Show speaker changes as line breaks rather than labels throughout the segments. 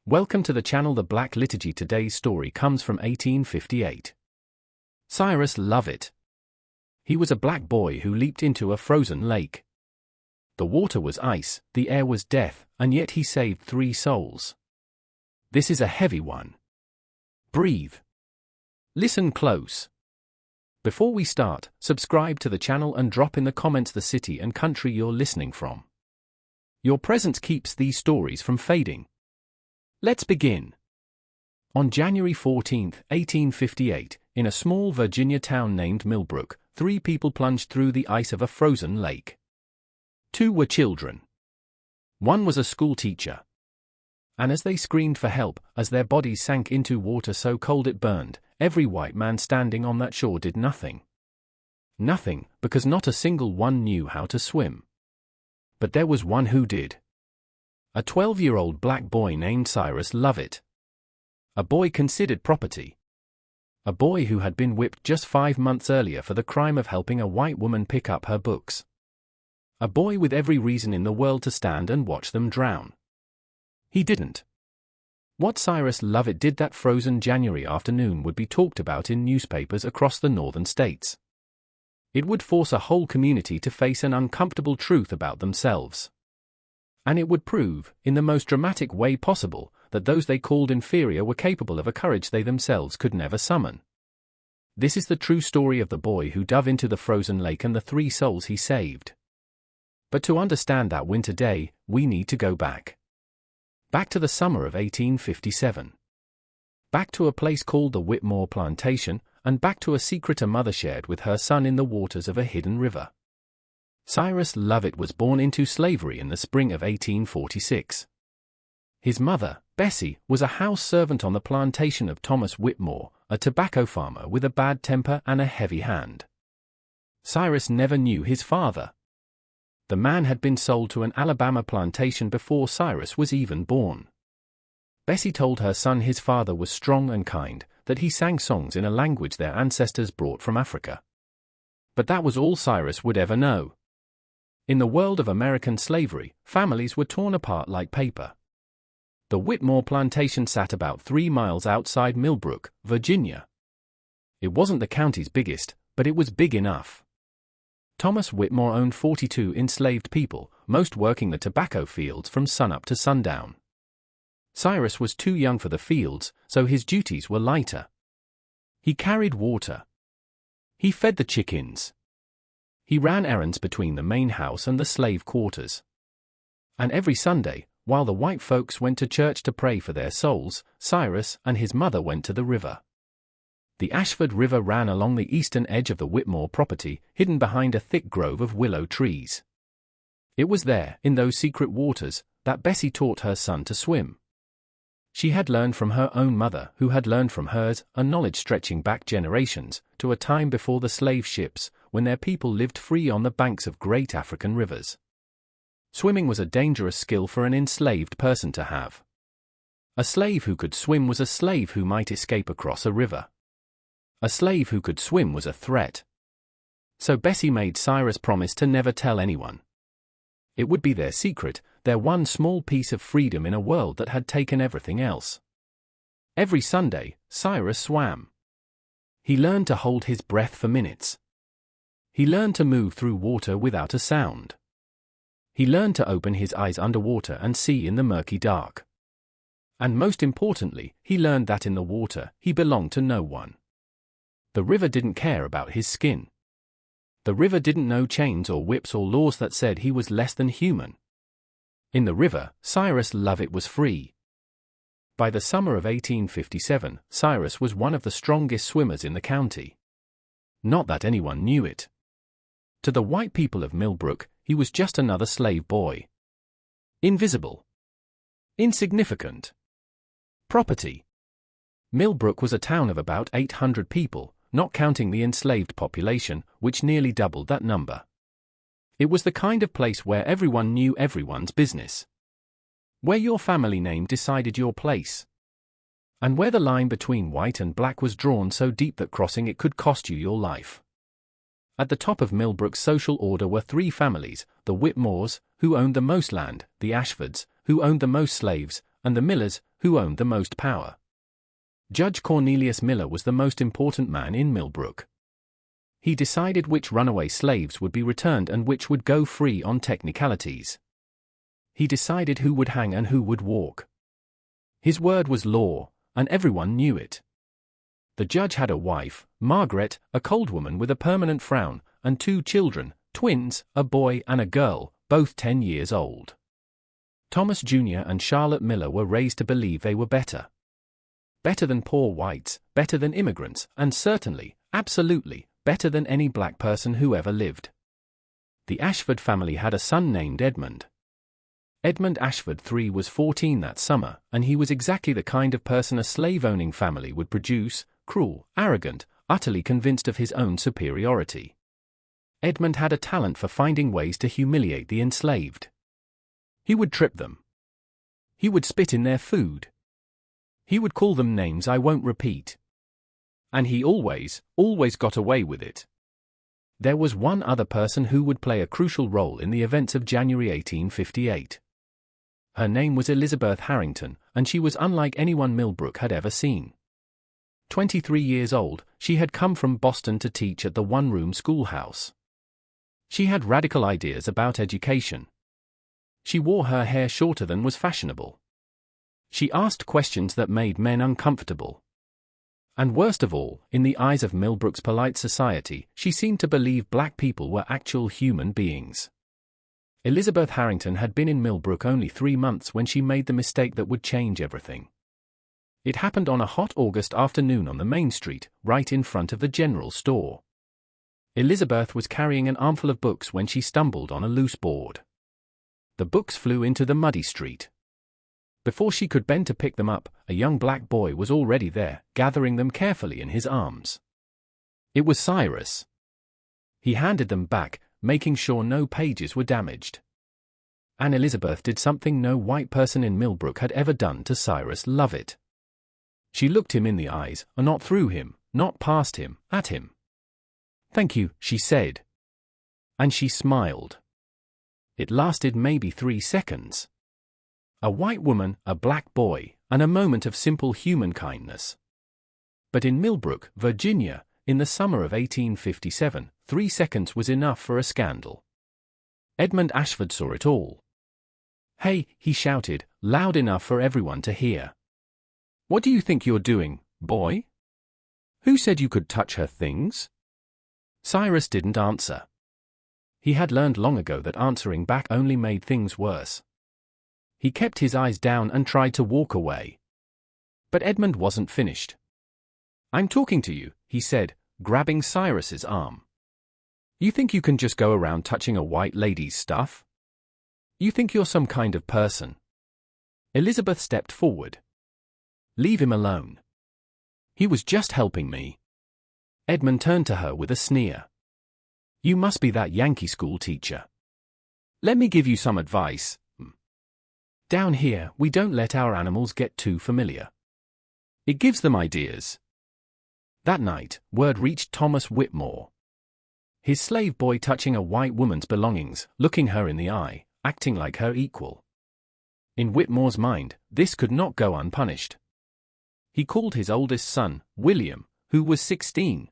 Welcome to the channel. The Black Liturgy. Today's story comes from 1858. Cyrus Lovett. He was a black boy who leaped into a frozen lake. The water was ice, the air was death, and yet he saved 3 souls. This is a heavy one. Breathe. Listen close. Before we start, subscribe to the channel and drop in the comments the city and country you're listening from. Your presence keeps these stories from fading. Let's begin. On January 14, 1858, in a small Virginia town named Millbrook, 3 people plunged through the ice of a frozen lake. 2 were children. 1 was a school teacher. And as they screamed for help, as their bodies sank into water so cold it burned, every white man standing on that shore did nothing. Nothing, because not a single one knew how to swim. But there was one who did. A 12-year-old black boy named Cyrus Lovett. A boy considered property. A boy who had been whipped just 5 months earlier for the crime of helping a white woman pick up her books. A boy with every reason in the world to stand and watch them drown. He didn't. What Cyrus Lovett did that frozen January afternoon would be talked about in newspapers across the northern states. It would force a whole community to face an uncomfortable truth about themselves. And it would prove, in the most dramatic way possible, that those they called inferior were capable of a courage they themselves could never summon. This is the true story of the boy who dove into the frozen lake and the 3 souls he saved. But to understand that winter day, we need to go back. Back to the summer of 1857. Back to a place called the Whitmore Plantation, and back to a secret a mother shared with her son in the waters of a hidden river. Cyrus Lovett was born into slavery in the spring of 1846. His mother, Bessie, was a house servant on the plantation of Thomas Whitmore, a tobacco farmer with a bad temper and a heavy hand. Cyrus never knew his father. The man had been sold to an Alabama plantation before Cyrus was even born. Bessie told her son his father was strong and kind, that he sang songs in a language their ancestors brought from Africa. But that was all Cyrus would ever know. In the world of American slavery, families were torn apart like paper. The Whitmore plantation sat about 3 miles outside Millbrook, Virginia. It wasn't the county's biggest, but it was big enough. Thomas Whitmore owned 42 enslaved people, most working the tobacco fields from sunup to sundown. Cyrus was too young for the fields, so his duties were lighter. He carried water. He fed the chickens. He ran errands between the main house and the slave quarters. And every Sunday, while the white folks went to church to pray for their souls, Cyrus and his mother went to the river. The Ashford River ran along the eastern edge of the Whitmore property, hidden behind a thick grove of willow trees. It was there, in those secret waters, that Bessie taught her son to swim. She had learned from her own mother, who had learned from hers, a knowledge stretching back generations, to a time before the slave ships, when their people lived free on the banks of great African rivers. Swimming was a dangerous skill for an enslaved person to have. A slave who could swim was a slave who might escape across a river. A slave who could swim was a threat. So Bessie made Cyrus promise to never tell anyone. It would be their secret, their one small piece of freedom in a world that had taken everything else. Every Sunday, Cyrus swam. He learned to hold his breath for minutes. He learned to move through water without a sound. He learned to open his eyes underwater and see in the murky dark. And most importantly, he learned that in the water, he belonged to no one. The river didn't care about his skin. The river didn't know chains or whips or laws that said he was less than human. In the river, Cyrus Lovett was free. By the summer of 1857, Cyrus was one of the strongest swimmers in the county. Not that anyone knew it. To the white people of Millbrook, he was just another slave boy. Invisible. Insignificant. Property. Millbrook was a town of about 800 people, not counting the enslaved population, which nearly doubled that number. It was the kind of place where everyone knew everyone's business. Where your family name decided your place. And where the line between white and black was drawn so deep that crossing it could cost you your life. At the top of Millbrook's social order were 3 families, the Whitmores, who owned the most land, the Ashfords, who owned the most slaves, and the Millers, who owned the most power. Judge Cornelius Miller was the most important man in Millbrook. He decided which runaway slaves would be returned and which would go free on technicalities. He decided who would hang and who would walk. His word was law, and everyone knew it. The judge had a wife, Margaret, a cold woman with a permanent frown, and 2 children, twins, a boy and a girl, both 10 years old. Thomas Jr. and Charlotte Miller were raised to believe they were better. Better than poor whites, better than immigrants, and certainly, absolutely, better than any black person who ever lived. The Ashford family had a son named Edmund. Edmund Ashford III was 14 that summer, and he was exactly the kind of person a slave-owning family would produce: cruel, arrogant, utterly convinced of his own superiority. Edmund had a talent for finding ways to humiliate the enslaved. He would trip them. He would spit in their food. He would call them names I won't repeat. And he always got away with it. There was one other person who would play a crucial role in the events of January 1858. Her name was Elizabeth Harrington, and she was unlike anyone Millbrook had ever seen. 23 years old, she had come from Boston to teach at the one-room schoolhouse. She had radical ideas about education. She wore her hair shorter than was fashionable. She asked questions that made men uncomfortable. And worst of all, in the eyes of Millbrook's polite society, she seemed to believe black people were actual human beings. Elizabeth Harrington had been in Millbrook only 3 months when she made the mistake that would change everything. It happened on a hot August afternoon on the main street, right in front of the general store. Elizabeth was carrying an armful of books when she stumbled on a loose board. The books flew into the muddy street. Before she could bend to pick them up, a young black boy was already there, gathering them carefully in his arms. It was Cyrus. He handed them back, making sure no pages were damaged. And Elizabeth did something no white person in Millbrook had ever done to Cyrus Lovett. She looked him in the eyes, not through him, not past him, at him. "Thank you," she said. And she smiled. It lasted maybe 3 seconds. A white woman, a black boy, and a moment of simple human kindness. But in Millbrook, Virginia, in the summer of 1857, 3 seconds was enough for a scandal. Edmund Ashford saw it all. "Hey," he shouted, loud enough for everyone to hear. "What do you think you're doing, boy? Who said you could touch her things?" Cyrus didn't answer. He had learned long ago that answering back only made things worse. He kept his eyes down and tried to walk away. But Edmund wasn't finished. "I'm talking to you," he said, grabbing Cyrus's arm. "You think you can just go around touching a white lady's stuff? You think you're some kind of person?" Elizabeth stepped forward. "Leave him alone. He was just helping me." Edmund turned to her with a sneer. "You must be that Yankee school teacher. Let me give you some advice. Down here, we don't let our animals get too familiar. It gives them ideas." That night, word reached Thomas Whitmore. His slave boy touching a white woman's belongings, looking her in the eye, acting like her equal. In Whitmore's mind, this could not go unpunished. He called his oldest son, William, who was 16.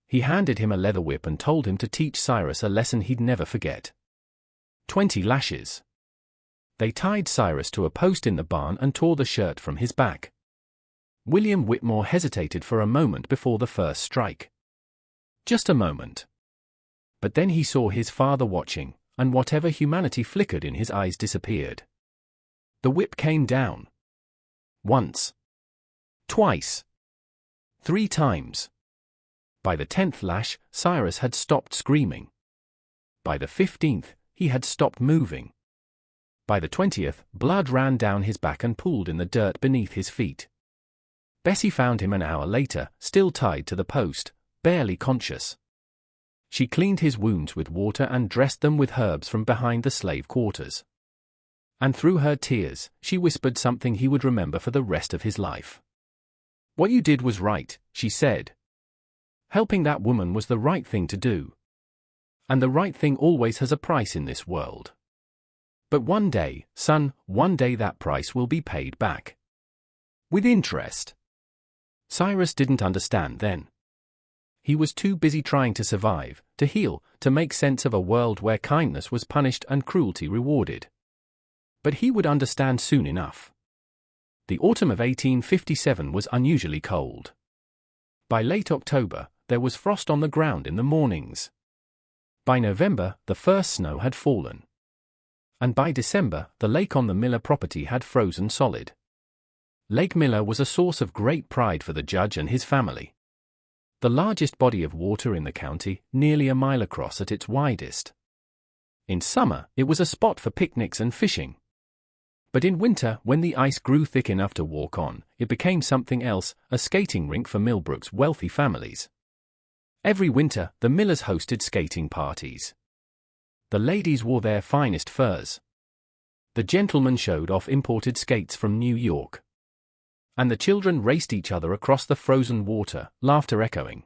He handed him a leather whip and told him to teach Cyrus a lesson he'd never forget. 20 lashes. They tied Cyrus to a post in the barn and tore the shirt from his back. William Whitmore hesitated for a moment before the first strike. Just a moment. But then he saw his father watching, and whatever humanity flickered in his eyes disappeared. The whip came down. Once. Twice. 3 times. By the 10th lash, Cyrus had stopped screaming. By the 15th, he had stopped moving. By the 20th, blood ran down his back and pooled in the dirt beneath his feet. Bessie found him an hour later, still tied to the post, barely conscious. She cleaned his wounds with water and dressed them with herbs from behind the slave quarters. And through her tears, she whispered something he would remember for the rest of his life. "What you did was right," she said. "Helping that woman was the right thing to do. And the right thing always has a price in this world. But one day, son, one day that price will be paid back." with interest. Cyrus didn't understand then. He was too busy trying to survive, to heal, to make sense of a world where kindness was punished and cruelty rewarded. But he would understand soon enough. The autumn of 1857 was unusually cold. By late October, there was frost on the ground in the mornings. By November, the first snow had fallen. And by December, the lake on the Miller property had frozen solid. Lake Miller was a source of great pride for the judge and his family. The largest body of water in the county, nearly a mile across at its widest. In summer, it was a spot for picnics and fishing. But in winter, when the ice grew thick enough to walk on, it became something else, a skating rink for Millbrook's wealthy families. Every winter, the Millers hosted skating parties. The ladies wore their finest furs. The gentlemen showed off imported skates from New York. And the children raced each other across the frozen water, laughter echoing.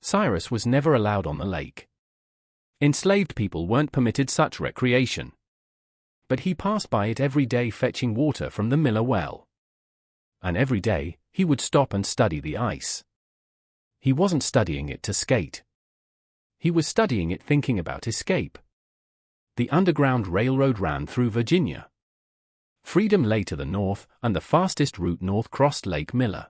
Cyrus was never allowed on the lake. Enslaved people weren't permitted such recreation. But he passed by it every day fetching water from the Miller well. And every day, he would stop and study the ice. He wasn't studying it to skate. He was studying it thinking about escape. The Underground Railroad ran through Virginia. Freedom lay to the north, and the fastest route north crossed Lake Miller.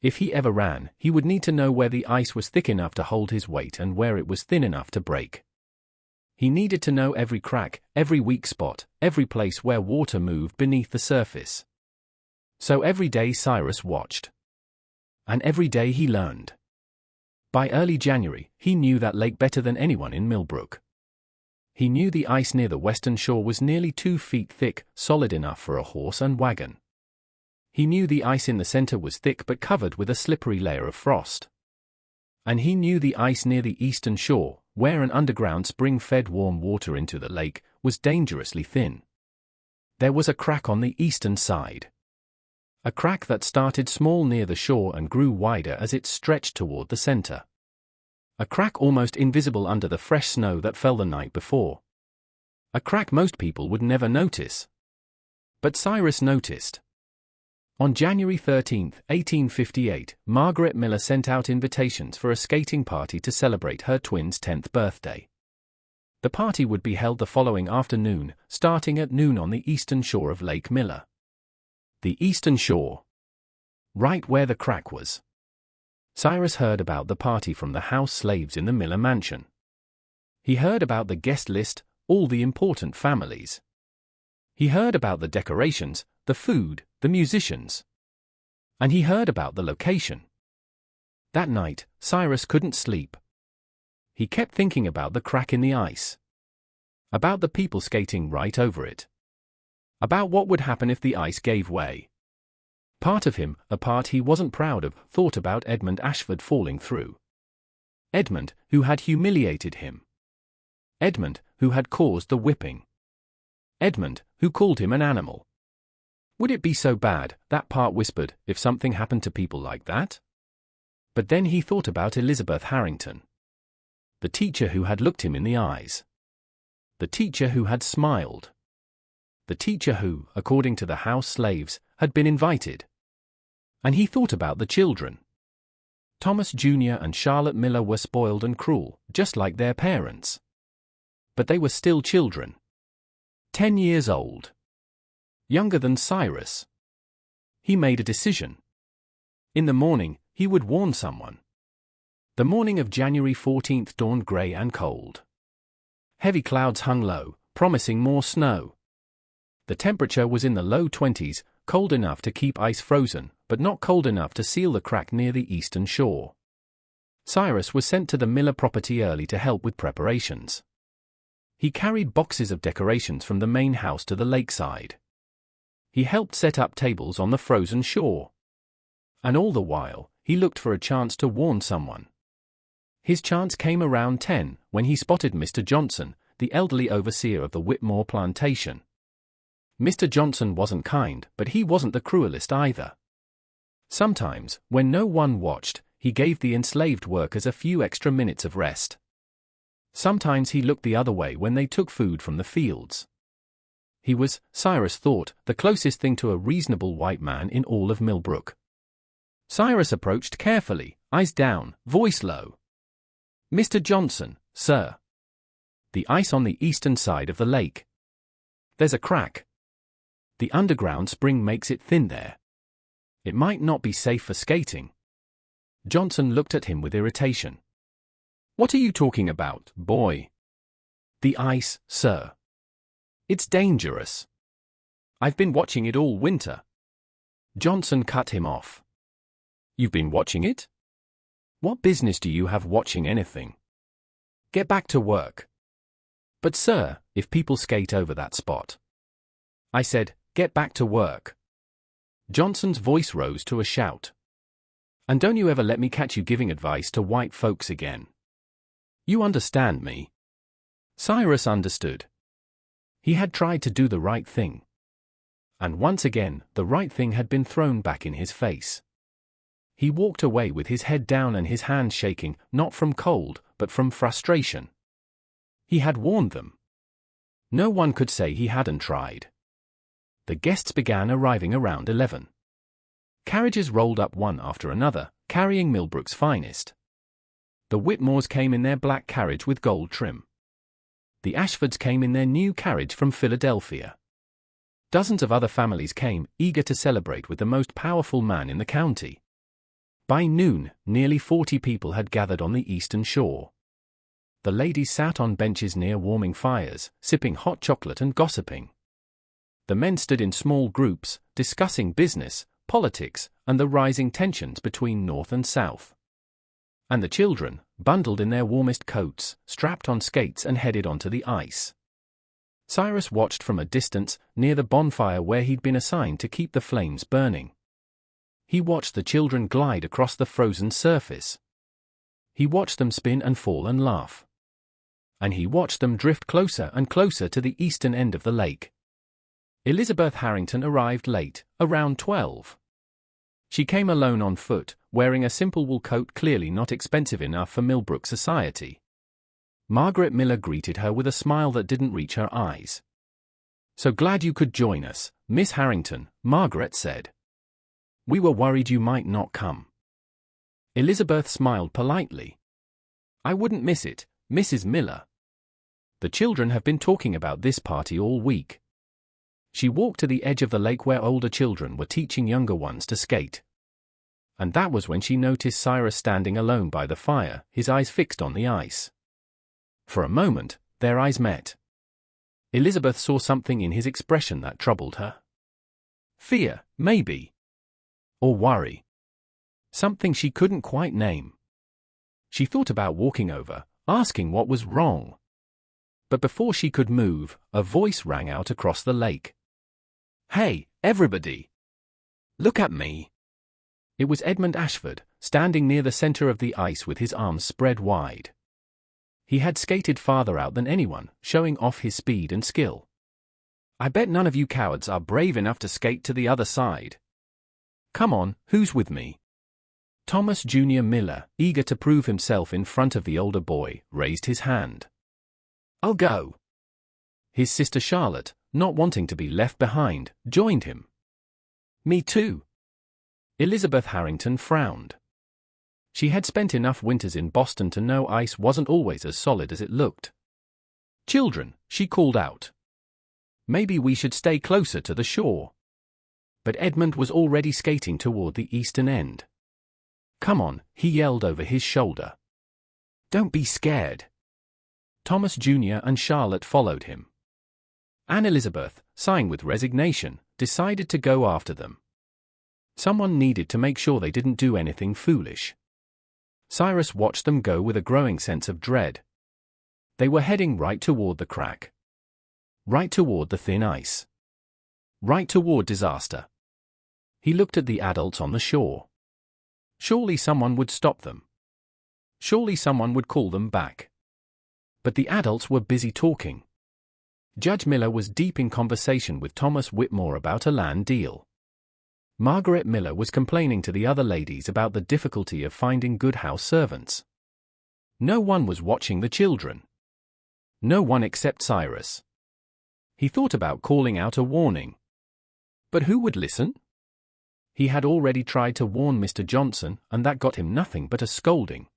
If he ever ran, he would need to know where the ice was thick enough to hold his weight and where it was thin enough to break. He needed to know every crack, every weak spot, every place where water moved beneath the surface. So every day Cyrus watched. And every day he learned. By early January, he knew that lake better than anyone in Millbrook. He knew the ice near the western shore was nearly 2 feet thick, solid enough for a horse and wagon. He knew the ice in the center was thick but covered with a slippery layer of frost. And he knew the ice near the eastern shore, where an underground spring fed warm water into the lake, was dangerously thin. There was a crack on the eastern side. A crack that started small near the shore and grew wider as it stretched toward the center. A crack almost invisible under the fresh snow that fell the night before. A crack most people would never notice. But Cyrus noticed. On January 13, 1858, Margaret Miller sent out invitations for a skating party to celebrate her twins' 10th birthday. The party would be held the following afternoon, starting at noon on the eastern shore of Lake Miller. The eastern shore. Right where the crack was. Cyrus heard about the party from the house slaves in the Miller mansion. He heard about the guest list, all the important families. He heard about the decorations, the food, the musicians. And he heard about the location. That night, Cyrus couldn't sleep. He kept thinking about the crack in the ice. About the people skating right over it. About what would happen if the ice gave way. Part of him, a part he wasn't proud of, thought about Edmund Ashford falling through. Edmund, who had humiliated him. Edmund, who had caused the whipping. Edmund, who called him an animal. Would it be so bad, that part whispered, if something happened to people like that? But then he thought about Elizabeth Harrington. The teacher who had looked him in the eyes. The teacher who had smiled. The teacher who, according to the house slaves, had been invited. And he thought about the children. Thomas Jr. and Charlotte Miller were spoiled and cruel, just like their parents. But they were still children. 10 years old. Younger than Cyrus. He made a decision. In the morning, he would warn someone. The morning of January 14th dawned grey and cold. Heavy clouds hung low, promising more snow. The temperature was in the low 20s, cold enough to keep ice frozen, but not cold enough to seal the crack near the eastern shore. Cyrus was sent to the Miller property early to help with preparations. He carried boxes of decorations from the main house to the lakeside. He helped set up tables on the frozen shore. And all the while, he looked for a chance to warn someone. His chance came around 10, when he spotted Mr. Johnson, the elderly overseer of the Whitmore plantation. Mr. Johnson wasn't kind, but he wasn't the cruelest either. Sometimes, when no one watched, he gave the enslaved workers a few extra minutes of rest. Sometimes he looked the other way when they took food from the fields. He was, Cyrus thought, the closest thing to a reasonable white man in all of Millbrook. Cyrus approached carefully, eyes down, voice low. "Mr. Johnson, sir." "The ice on the eastern side of the lake. There's a crack. The underground spring makes it thin there. It might not be safe for skating." Johnson looked at him with irritation. "What are you talking about, boy?" "The ice, sir. It's dangerous. I've been watching it all winter." Johnson cut him off. "You've been watching it? What business do you have watching anything? Get back to work." "But sir, if people skate over that spot." "I said, get back to work." Johnson's voice rose to a shout. "And don't you ever let me catch you giving advice to white folks again. You understand me?" Cyrus understood. He had tried to do the right thing. And once again, the right thing had been thrown back in his face. He walked away with his head down and his hands shaking, not from cold, but from frustration. He had warned them. No one could say he hadn't tried. The guests began arriving around 11. Carriages rolled up one after another, carrying Millbrook's finest. The Whitmores came in their black carriage with gold trim. The Ashfords came in their new carriage from Philadelphia. Dozens of other families came, eager to celebrate with the most powerful man in the county. By noon, nearly 40 people had gathered on the eastern shore. The ladies sat on benches near warming fires, sipping hot chocolate and gossiping. The men stood in small groups, discussing business, politics, and the rising tensions between North and South. And the children, bundled in their warmest coats, strapped on skates and headed onto the ice. Cyrus watched from a distance, near the bonfire where he'd been assigned to keep the flames burning. He watched the children glide across the frozen surface. He watched them spin and fall and laugh. And he watched them drift closer and closer to the eastern end of the lake. Elizabeth Harrington arrived late, around 12. She came alone on foot, wearing a simple wool coat clearly not expensive enough for Millbrook society. Margaret Miller greeted her with a smile that didn't reach her eyes. "So glad you could join us, Miss Harrington," Margaret said. "We were worried you might not come." Elizabeth smiled politely. "I wouldn't miss it, Mrs. Miller. The children have been talking about this party all week." She walked to the edge of the lake where older children were teaching younger ones to skate. And that was when she noticed Cyrus standing alone by the fire, his eyes fixed on the ice. For a moment, their eyes met. Elizabeth saw something in his expression that troubled her. Fear, maybe. Or worry. Something she couldn't quite name. She thought about walking over, asking what was wrong. But before she could move, a voice rang out across the lake. "Hey, everybody! Look at me!" It was Edmund Ashford, standing near the center of the ice with his arms spread wide. He had skated farther out than anyone, showing off his speed and skill. "I bet none of you cowards are brave enough to skate to the other side. Come on, who's with me?" Thomas Jr. Miller, eager to prove himself in front of the older boy, raised his hand. "I'll go." His sister Charlotte, not wanting to be left behind, joined him. "Me too." Elizabeth Harrington frowned. She had spent enough winters in Boston to know ice wasn't always as solid as it looked. "Children," she called out. "Maybe we should stay closer to the shore." But Edmund was already skating toward the eastern end. "Come on," he yelled over his shoulder. "Don't be scared." Thomas Jr. and Charlotte followed him. Anne Elizabeth, sighing with resignation, decided to go after them. Someone needed to make sure they didn't do anything foolish. Cyrus watched them go with a growing sense of dread. They were heading right toward the crack. Right toward the thin ice. Right toward disaster. He looked at the adults on the shore. Surely someone would stop them. Surely someone would call them back. But the adults were busy talking. Judge Miller was deep in conversation with Thomas Whitmore about a land deal. Margaret Miller was complaining to the other ladies about the difficulty of finding good house servants. No one was watching the children. No one except Cyrus. He thought about calling out a warning. But who would listen? He had already tried to warn Mr. Johnson, and that got him nothing but a scolding.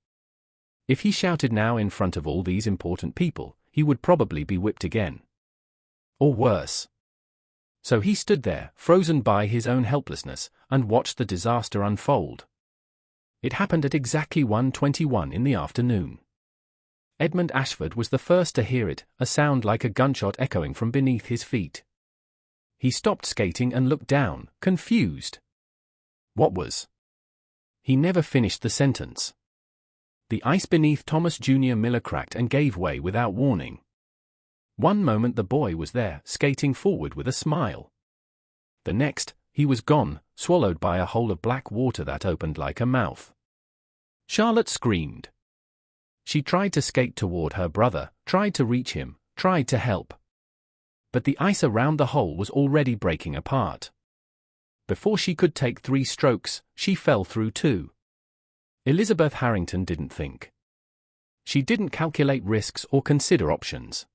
If he shouted now in front of all these important people, he would probably be whipped again. Or worse. So he stood there, frozen by his own helplessness, and watched the disaster unfold. It happened at exactly 1:21 in the afternoon. Edmund Ashford was the first to hear it, a sound like a gunshot echoing from beneath his feet. He stopped skating and looked down, confused. What was? He never finished the sentence. The ice beneath Thomas Jr. Miller cracked and gave way without warning. One moment the boy was there, skating forward with a smile. The next, he was gone, swallowed by a hole of black water that opened like a mouth. Charlotte screamed. She tried to skate toward her brother, tried to reach him, tried to help. But the ice around the hole was already breaking apart. Before she could take 3 strokes, she fell through 2. Elizabeth Harrington didn't think. She didn't calculate risks or consider options.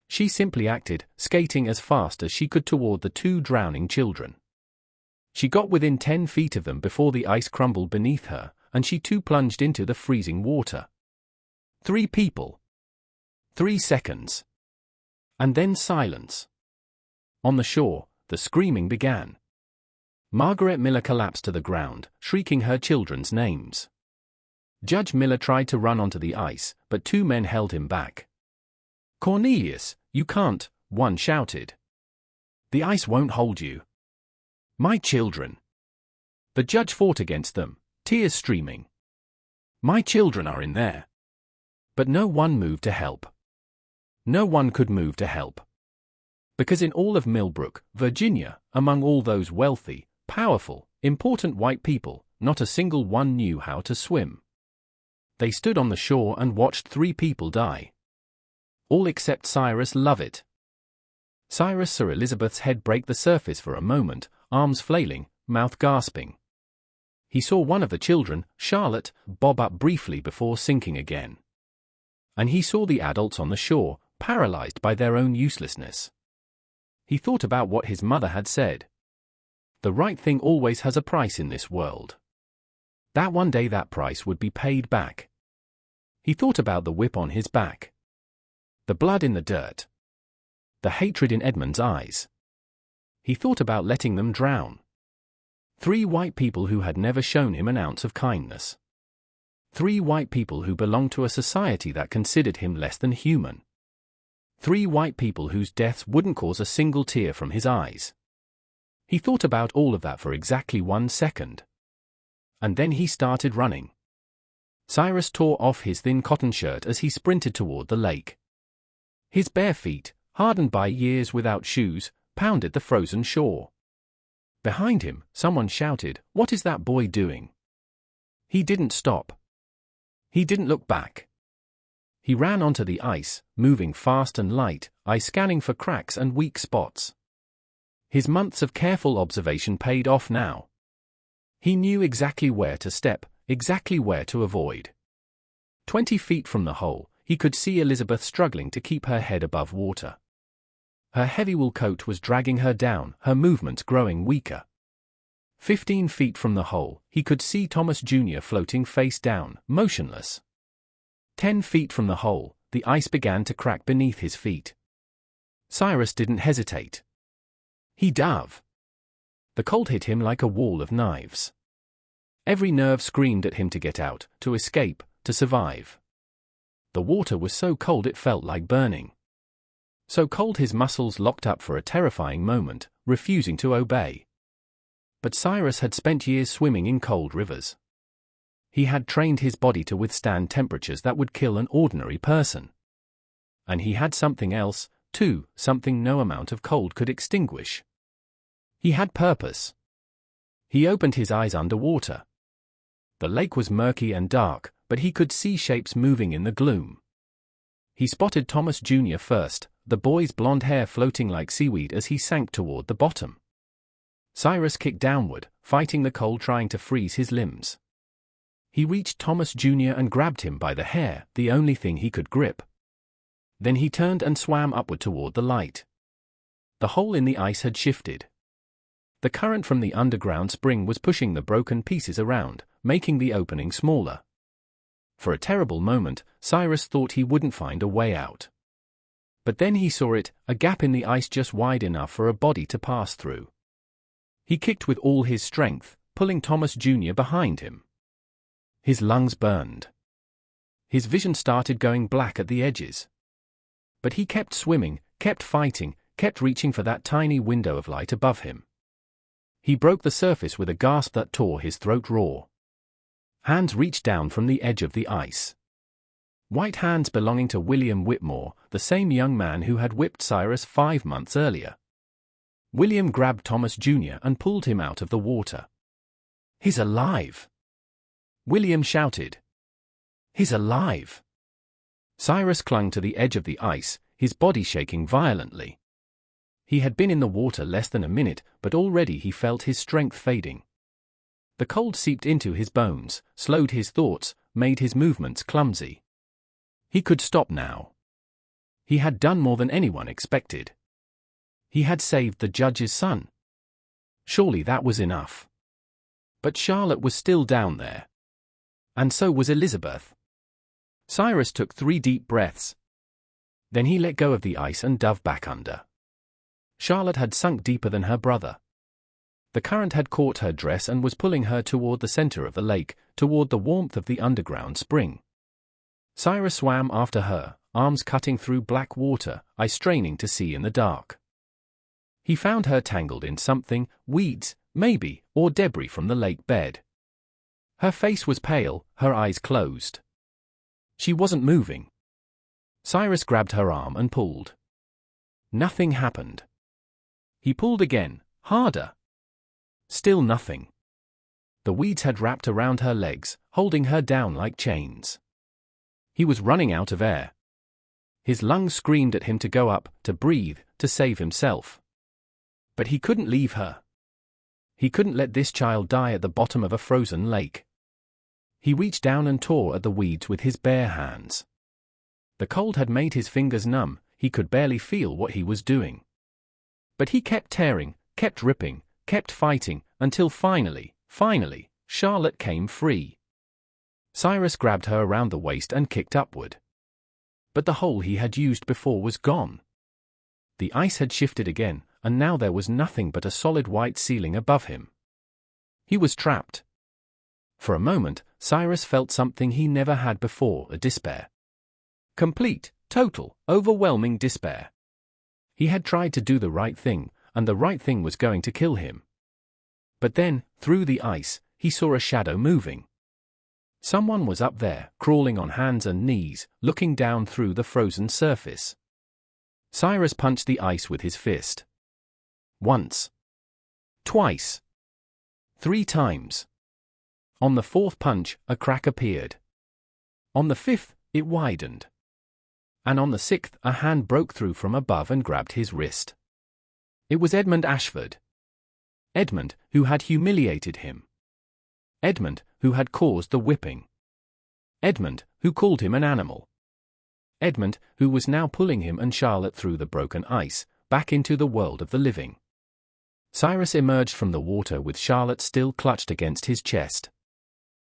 She simply acted, skating as fast as she could toward the 2 drowning children. She got within 10 feet of them before the ice crumbled beneath her, and she too plunged into the freezing water. 3 people. 3 seconds. And then silence. On the shore, the screaming began. Margaret Miller collapsed to the ground, shrieking her children's names. Judge Miller tried to run onto the ice, but 2 men held him back. "Cornelius, you can't," one shouted. "The ice won't hold you." "My children." The judge fought against them, tears streaming. "My children are in there." But no one moved to help. No one could move to help. Because in all of Millbrook, Virginia, among all those wealthy, powerful, important white people, not a single one knew how to swim. They stood on the shore and watched 3 people die. All except Cyrus Lovett. Cyrus saw Elizabeth's head break the surface for a moment, arms flailing, mouth gasping. He saw one of the children, Charlotte, bob up briefly before sinking again. And he saw the adults on the shore, paralyzed by their own uselessness. He thought about what his mother had said. The right thing always has a price in this world. That one day that price would be paid back. He thought about the whip on his back. The blood in the dirt. The hatred in Edmund's eyes. He thought about letting them drown. 3 white people who had never shown him an ounce of kindness. 3 white people who belonged to a society that considered him less than human. 3 white people whose deaths wouldn't cause a single tear from his eyes. He thought about all of that for exactly 1 second. And then he started running. Cyrus tore off his thin cotton shirt as he sprinted toward the lake. His bare feet, hardened by years without shoes, pounded the frozen shore. Behind him, someone shouted, "What is that boy doing?" He didn't stop. He didn't look back. He ran onto the ice, moving fast and light, eye scanning for cracks and weak spots. His months of careful observation paid off now. He knew exactly where to step, exactly where to avoid. 20 feet from the hole, he could see Elizabeth struggling to keep her head above water. Her heavy wool coat was dragging her down, her movements growing weaker. 15 feet from the hole, he could see Thomas Jr. floating face down, motionless. 10 feet from the hole, the ice began to crack beneath his feet. Cyrus didn't hesitate. He dove. The cold hit him like a wall of knives. Every nerve screamed at him to get out, to escape, to survive. The water was so cold it felt like burning. So cold his muscles locked up for a terrifying moment, refusing to obey. But Cyrus had spent years swimming in cold rivers. He had trained his body to withstand temperatures that would kill an ordinary person. And he had something else, too, something no amount of cold could extinguish. He had purpose. He opened his eyes underwater. The lake was murky and dark, but he could see shapes moving in the gloom. He spotted Thomas Jr. first, the boy's blonde hair floating like seaweed as he sank toward the bottom. Cyrus kicked downward, fighting the cold, trying to freeze his limbs. He reached Thomas Jr. and grabbed him by the hair, the only thing he could grip. Then he turned and swam upward toward the light. The hole in the ice had shifted. The current from the underground spring was pushing the broken pieces around, making the opening smaller. For a terrible moment, Cyrus thought he wouldn't find a way out. But then he saw it, a gap in the ice just wide enough for a body to pass through. He kicked with all his strength, pulling Thomas Jr. behind him. His lungs burned. His vision started going black at the edges. But he kept swimming, kept fighting, kept reaching for that tiny window of light above him. He broke the surface with a gasp that tore his throat raw. Hands reached down from the edge of the ice. White hands belonging to William Whitmore, the same young man who had whipped Cyrus 5 months earlier. William grabbed Thomas Jr. and pulled him out of the water. "He's alive!" William shouted. "He's alive!" Cyrus clung to the edge of the ice, his body shaking violently. He had been in the water less than a minute, but already he felt his strength fading. The cold seeped into his bones, slowed his thoughts, made his movements clumsy. He could stop now. He had done more than anyone expected. He had saved the judge's son. Surely that was enough. But Charlotte was still down there. And so was Elizabeth. Cyrus took 3 deep breaths. Then he let go of the ice and dove back under. Charlotte had sunk deeper than her brother. The current had caught her dress and was pulling her toward the center of the lake, toward the warmth of the underground spring. Cyrus swam after her, arms cutting through black water, eyes straining to see in the dark. He found her tangled in something, weeds, maybe, or debris from the lake bed. Her face was pale, her eyes closed. She wasn't moving. Cyrus grabbed her arm and pulled. Nothing happened. He pulled again, harder. Still nothing. The weeds had wrapped around her legs, holding her down like chains. He was running out of air. His lungs screamed at him to go up, to breathe, to save himself. But he couldn't leave her. He couldn't let this child die at the bottom of a frozen lake. He reached down and tore at the weeds with his bare hands. The cold had made his fingers numb, he could barely feel what he was doing. But he kept tearing, kept ripping, kept fighting, until finally, Charlotte came free. Cyrus grabbed her around the waist and kicked upward. But the hole he had used before was gone. The ice had shifted again, and now there was nothing but a solid white ceiling above him. He was trapped. For a moment, Cyrus felt something he never had before, a despair. Complete, total, overwhelming despair. He had tried to do the right thing, and the right thing was going to kill him. But then, through the ice, he saw a shadow moving. Someone was up there, crawling on hands and knees, looking down through the frozen surface. Cyrus punched the ice with his fist. Once. Twice. 3 times. On the 4th punch, a crack appeared. On the 5th, it widened. And on the 6th, a hand broke through from above and grabbed his wrist. It was Edmund Ashford. Edmund, who had humiliated him. Edmund, who had caused the whipping. Edmund, who called him an animal. Edmund, who was now pulling him and Charlotte through the broken ice, back into the world of the living. Cyrus emerged from the water with Charlotte still clutched against his chest.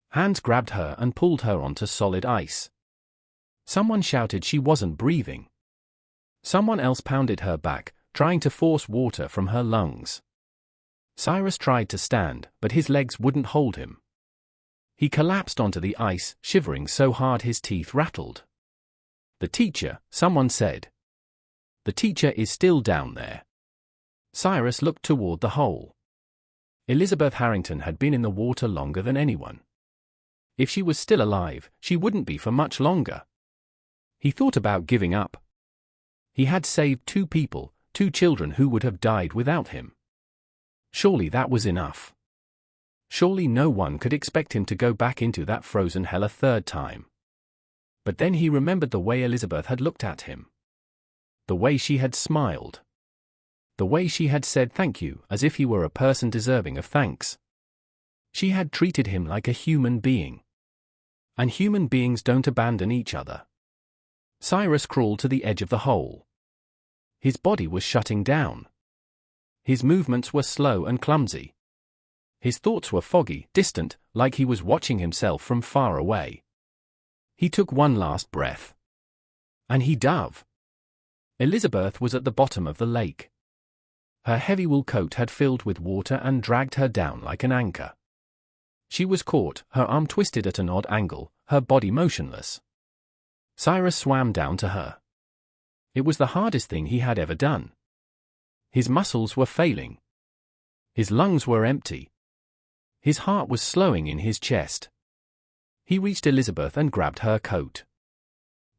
Hands grabbed her and pulled her onto solid ice. Someone shouted she wasn't breathing. Someone else pounded her back, trying to force water from her lungs. Cyrus tried to stand, but his legs wouldn't hold him. He collapsed onto the ice, shivering so hard his teeth rattled. "The teacher," someone said. "The teacher is still down there." Cyrus looked toward the hole. Elizabeth Harrington had been in the water longer than anyone. If she was still alive, she wouldn't be for much longer. He thought about giving up. He had saved 2 people, 2 children who would have died without him. Surely that was enough. Surely no one could expect him to go back into that frozen hell a 3rd time. But then he remembered the way Elizabeth had looked at him. The way she had smiled. The way she had said thank you, as if he were a person deserving of thanks. She had treated him like a human being. And human beings don't abandon each other. Cyrus crawled to the edge of the hole. His body was shutting down. His movements were slow and clumsy. His thoughts were foggy, distant, like he was watching himself from far away. He took one last breath. And he dove. Elizabeth was at the bottom of the lake. Her heavy wool coat had filled with water and dragged her down like an anchor. She was caught, her arm twisted at an odd angle, her body motionless. Cyrus swam down to her. It was the hardest thing he had ever done. His muscles were failing. His lungs were empty. His heart was slowing in his chest. He reached Elizabeth and grabbed her coat.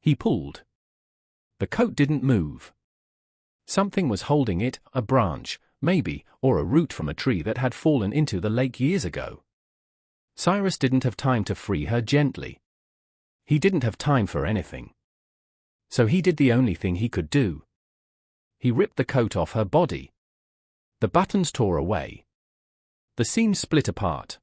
He pulled. The coat didn't move. Something was holding it, a branch, maybe, or a root from a tree that had fallen into the lake years ago. Cyrus didn't have time to free her gently. He didn't have time for anything. So he did the only thing he could do. He ripped the coat off her body. The buttons tore away. The seams split apart.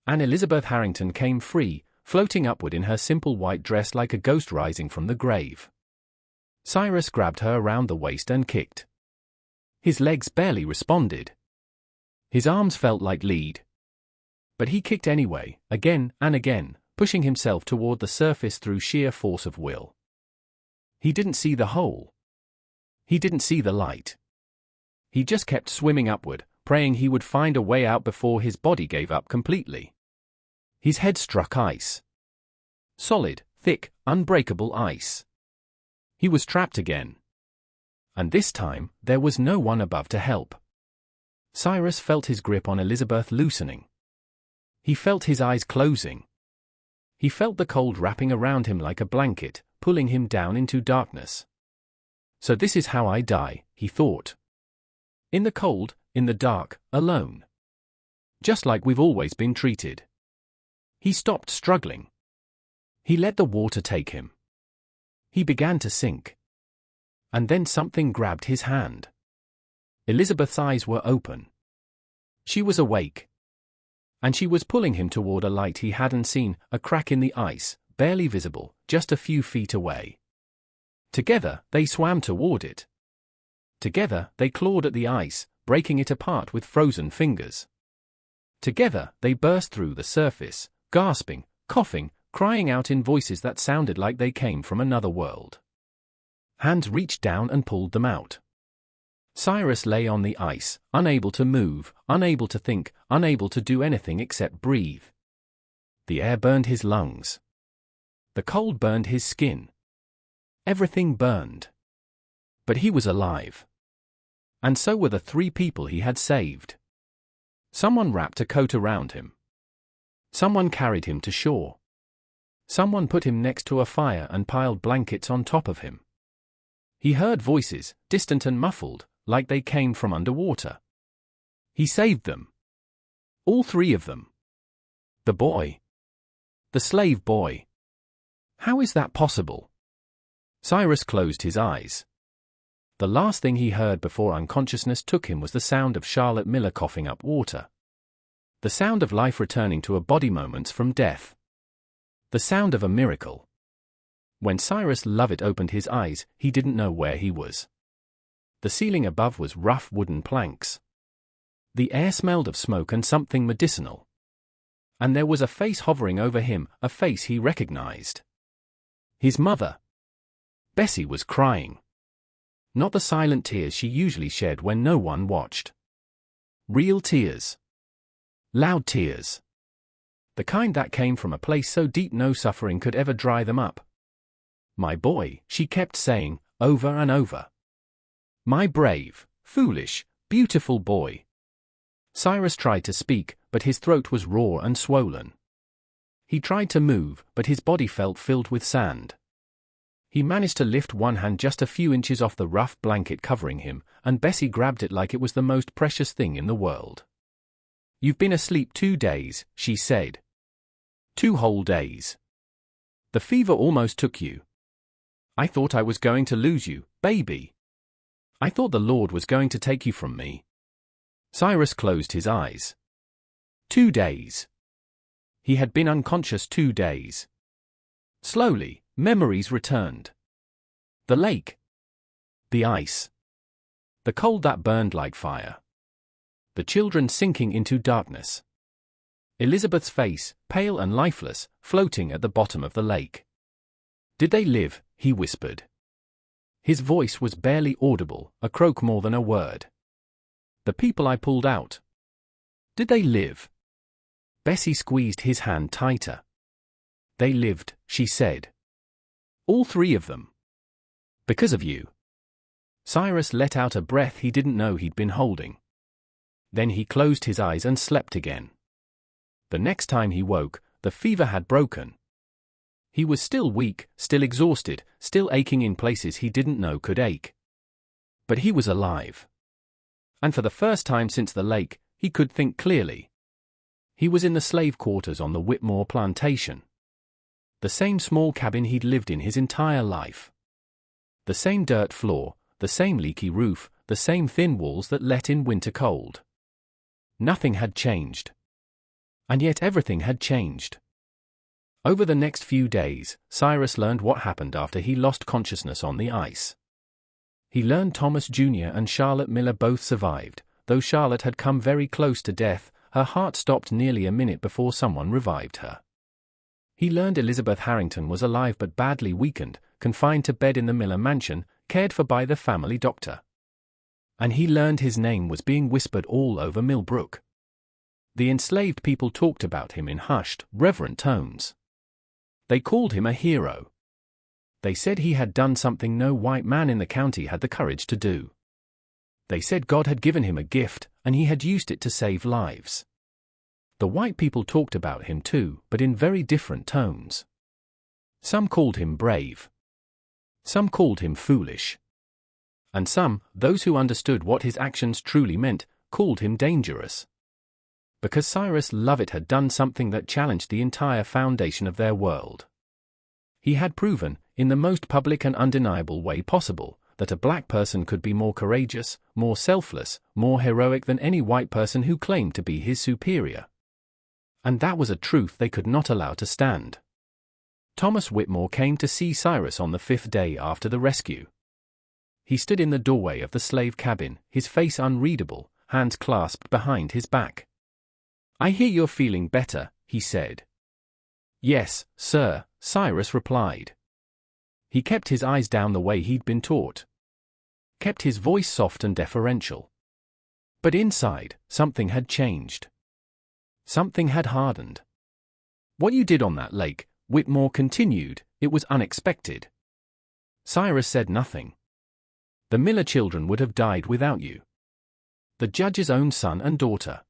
And Elizabeth Harrington came free, floating upward in her simple white dress like a ghost rising from the grave. Cyrus grabbed her around the waist and kicked. His legs barely responded. His arms felt like lead. But he kicked anyway, again and again, pushing himself toward the surface through sheer force of will. He didn't see the hole. He didn't see the light. He just kept swimming upward, praying he would find a way out before his body gave up completely. His head struck ice. Solid, thick, unbreakable ice. He was trapped again. And this time, there was no one above to help. Cyrus felt his grip on Elizabeth loosening. He felt his eyes closing. He felt the cold wrapping around him like a blanket, pulling him down into darkness. So this is how I die, he thought. In the cold, in the dark, alone. Just like we've always been treated. He stopped struggling. He let the water take him. He began to sink. And then something grabbed his hand. Elizabeth's eyes were open. She was awake. And she was pulling him toward a light he hadn't seen, a crack in the ice, barely visible, just a few feet away. Together, they swam toward it. Together, they clawed at the ice, breaking it apart with frozen fingers. Together, they burst through the surface, gasping, coughing, crying out in voices that sounded like they came from another world. Hands reached down and pulled them out. Cyrus lay on the ice, unable to move, unable to think, unable to do anything except breathe. The air burned his lungs. The cold burned his skin. Everything burned. But he was alive. And so were the 3 people he had saved. Someone wrapped a coat around him. Someone carried him to shore. Someone put him next to a fire and piled blankets on top of him. He heard voices, distant and muffled, like they came from underwater. He saved them. All 3 of them. The boy. The slave boy. How is that possible? Cyrus closed his eyes. The last thing he heard before unconsciousness took him was the sound of Charlotte Miller coughing up water. The sound of life returning to a body moments from death. The sound of a miracle. When Cyrus Lovett opened his eyes, he didn't know where he was. The ceiling above was rough wooden planks. The air smelled of smoke and something medicinal. And there was a face hovering over him, a face he recognized. His mother. Bessie was crying. Not the silent tears she usually shed when no one watched. Real tears. Loud tears. The kind that came from a place so deep no suffering could ever dry them up. My boy, she kept saying, over and over. My brave, foolish, beautiful boy. Cyrus tried to speak, but his throat was raw and swollen. He tried to move, but his body felt filled with sand. He managed to lift one hand just a few inches off the rough blanket covering him, and Bessie grabbed it like it was the most precious thing in the world. You've been asleep 2 days, she said. 2 whole days. The fever almost took you. I thought I was going to lose you, baby. I thought the Lord was going to take you from me. Cyrus closed his eyes. 2 days. He had been unconscious 2 days. Slowly, memories returned. The lake. The ice. The cold that burned like fire. The children sinking into darkness. Elizabeth's face, pale and lifeless, floating at the bottom of the lake. Did they live? He whispered. His voice was barely audible, a croak more than a word. The people I pulled out. Did they live? Bessie squeezed his hand tighter. They lived, she said. All three of them. Because of you. Cyrus let out a breath he didn't know he'd been holding. Then he closed his eyes and slept again. The next time he woke, the fever had broken. He was still weak, still exhausted, still aching in places he didn't know could ache. But he was alive. And for the first time since the lake, he could think clearly. He was in the slave quarters on the Whitmore plantation. The same small cabin he'd lived in his entire life. The same dirt floor, the same leaky roof, the same thin walls that let in winter cold. Nothing had changed. And yet everything had changed. Over the next few days, Cyrus learned what happened after he lost consciousness on the ice. He learned Thomas Jr. and Charlotte Miller both survived. Though Charlotte had come very close to death, her heart stopped nearly a minute before someone revived her. He learned Elizabeth Harrington was alive but badly weakened, confined to bed in the Miller mansion, cared for by the family doctor. And he learned his name was being whispered all over Millbrook. The enslaved people talked about him in hushed, reverent tones. They called him a hero. They said he had done something no white man in the county had the courage to do. They said God had given him a gift, and he had used it to save lives. The white people talked about him too, but in very different tones. Some called him brave. Some called him foolish. And some, those who understood what his actions truly meant, called him dangerous. Because Cyrus Lovett had done something that challenged the entire foundation of their world. He had proven, in the most public and undeniable way possible, that a black person could be more courageous, more selfless, more heroic than any white person who claimed to be his superior. And that was a truth they could not allow to stand. Thomas Whitmore came to see Cyrus on the 5th day after the rescue. He stood in the doorway of the slave cabin, his face unreadable, hands clasped behind his back. "I hear you're feeling better," he said. "Yes, sir," Cyrus replied. He kept his eyes down the way he'd been taught. Kept his voice soft and deferential. But inside, something had changed. Something had hardened. "What you did on that lake," Whitmore continued, "it was unexpected." Cyrus said nothing. "The Miller children would have died without you. The judge's own son and daughter.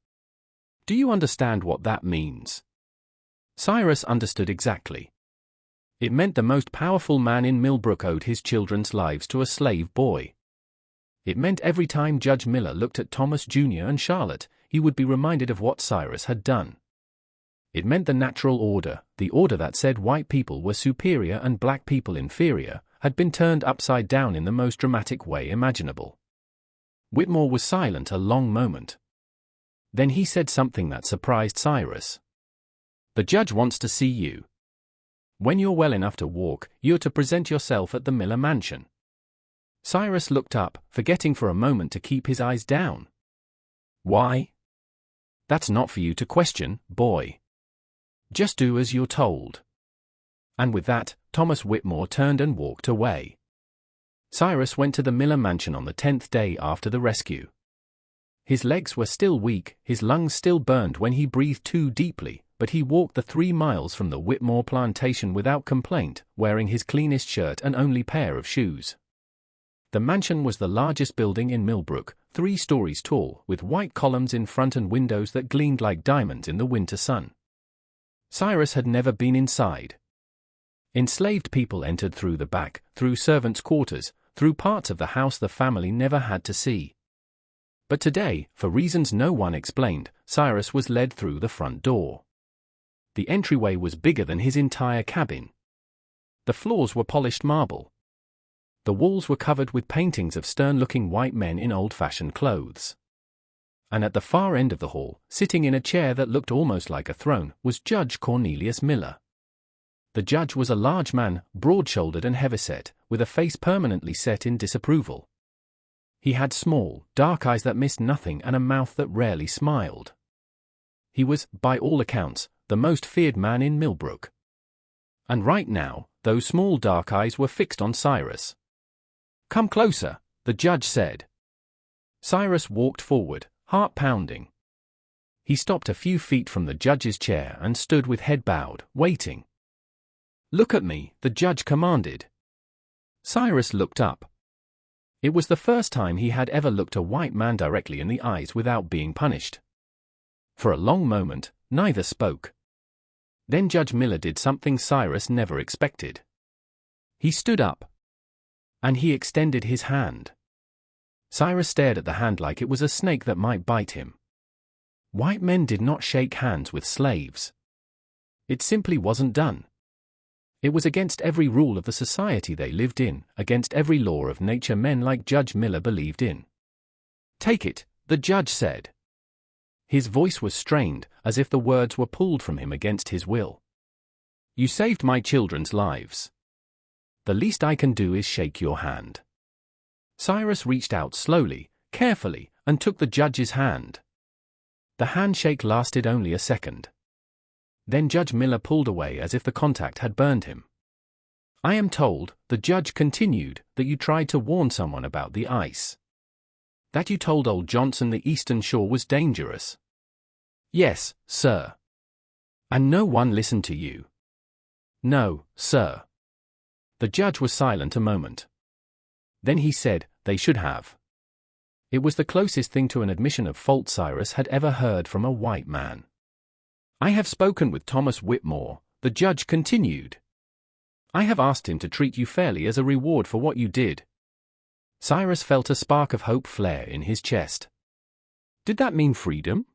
Do you understand what that means?" Cyrus understood exactly. It meant the most powerful man in Millbrook owed his children's lives to a slave boy. It meant every time Judge Miller looked at Thomas Jr. and Charlotte, he would be reminded of what Cyrus had done. It meant the natural order, the order that said white people were superior and black people inferior, had been turned upside down in the most dramatic way imaginable. Whitmore was silent a long moment. Then he said something that surprised Cyrus. "The judge wants to see you. When you're well enough to walk, you're to present yourself at the Miller mansion." Cyrus looked up, forgetting for a moment to keep his eyes down. "Why?" "That's not for you to question, boy. Just do as you're told." And with that, Thomas Whitmore turned and walked away. Cyrus went to the Miller mansion on the 10th day after the rescue. His legs were still weak, his lungs still burned when he breathed too deeply, but he walked the 3 miles from the Whitmore plantation without complaint, wearing his cleanest shirt and only pair of shoes. The mansion was the largest building in Millbrook, 3 stories tall, with white columns in front and windows that gleamed like diamonds in the winter sun. Cyrus had never been inside. Enslaved people entered through the back, through servants' quarters, through parts of the house the family never had to see. But today, for reasons no one explained, Cyrus was led through the front door. The entryway was bigger than his entire cabin. The floors were polished marble. The walls were covered with paintings of stern-looking white men in old-fashioned clothes. And at the far end of the hall, sitting in a chair that looked almost like a throne, was Judge Cornelius Miller. The judge was a large man, broad-shouldered and heavyset, with a face permanently set in disapproval. He had small, dark eyes that missed nothing and a mouth that rarely smiled. He was, by all accounts, the most feared man in Millbrook. And right now, those small dark eyes were fixed on Cyrus. "Come closer," the judge said. Cyrus walked forward, heart pounding. He stopped a few feet from the judge's chair and stood with head bowed, waiting. "Look at me," the judge commanded. Cyrus looked up. It was the first time he had ever looked a white man directly in the eyes without being punished. For a long moment, neither spoke. Then Judge Miller did something Cyrus never expected. He stood up. And he extended his hand. Cyrus stared at the hand like it was a snake that might bite him. White men did not shake hands with slaves. It simply wasn't done. It was against every rule of the society they lived in, against every law of nature men like Judge Miller believed in. "Take it," the judge said. His voice was strained, as if the words were pulled from him against his will. "You saved my children's lives. The least I can do is shake your hand." Cyrus reached out slowly, carefully, and took the judge's hand. The handshake lasted only a second. Then Judge Miller pulled away as if the contact had burned him. "I am told," the judge continued, "that you tried to warn someone about the ice. That you told old Johnson the eastern shore was dangerous." "Yes, sir." "And no one listened to you?" "No, sir." The judge was silent a moment. Then he said, "They should have." It was the closest thing to an admission of fault Cyrus had ever heard from a white man. "I have spoken with Thomas Whitmore," the judge continued. "I have asked him to treat you fairly as a reward for what you did." Cyrus felt a spark of hope flare in his chest. Did that mean freedom?